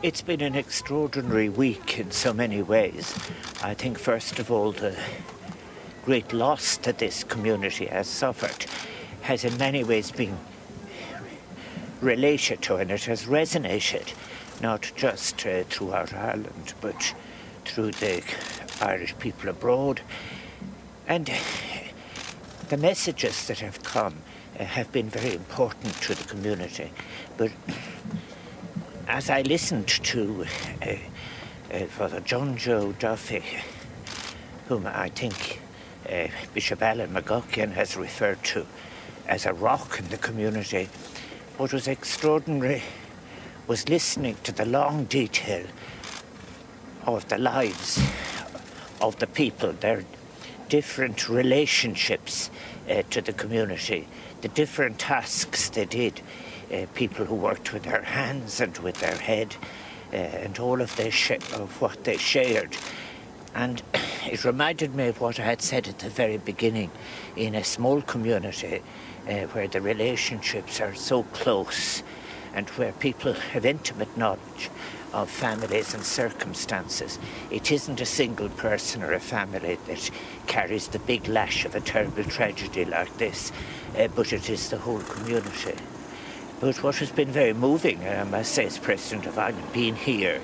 It's been an extraordinary week in so many ways. I think, first of all, the great loss that this community has suffered has in many ways been related to, and it has resonated not just throughout Ireland, but through the Irish people abroad. And the messages that have come have been very important to the community. But as I listened to Father John Joe Duffy, whom I think Bishop Alan McGuckin has referred to as a rock in the community, what was extraordinary was listening to the long detail of the lives of the people, their different relationships to the community, the different tasks they did, people who worked with their hands and with their head, and all of what they shared. And it reminded me of what I had said at the very beginning. In a small community where the relationships are so close and where people have intimate knowledge of families and circumstances, it isn't a single person or a family that carries the big lash of a terrible tragedy like this, but it is the whole community. But what has been very moving, I must say, as President of Ireland, being here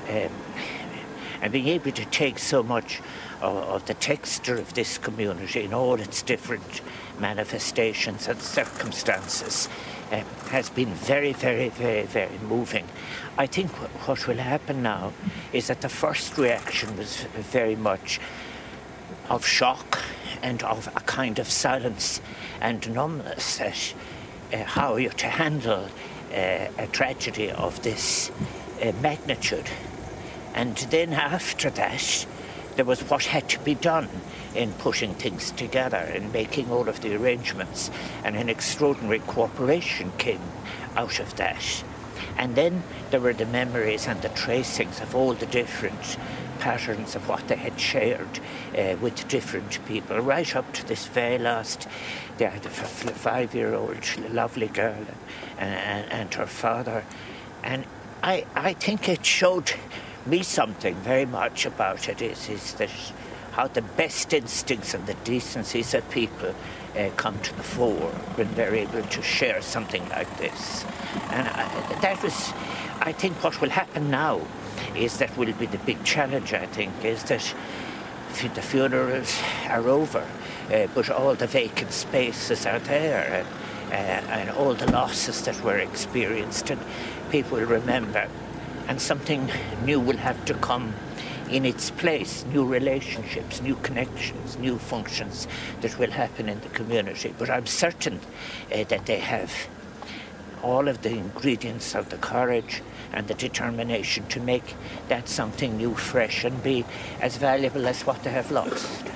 and being able to take so much of the texture of this community in all its different manifestations and circumstances has been very, very, very, very moving. I think what will happen now is that the first reaction was very much of shock and of a kind of silence and numbness at how you're to handle a tragedy of this magnitude. And then after that, there was what had to be done in putting things together and making all of the arrangements, and an extraordinary cooperation came out of that. And then there were the memories and the tracings of all the different patterns of what they had shared with different people, right up to this very last, they had a 5-year-old lovely girl and her father. And I think it showed me something very much about it, is that how the best instincts and the decencies of people come to the fore when they're able to share something like this. And that was, I think, what will happen now is that will be the big challenge, I think, is that the funerals are over, but all the vacant spaces are there, and all the losses that were experienced, and people will remember. And something new will have to come in its place, new relationships, new connections, new functions that will happen in the community. But I'm certain that they have all of the ingredients of the courage and the determination to make that something new, fresh, and be as valuable as what they have lost.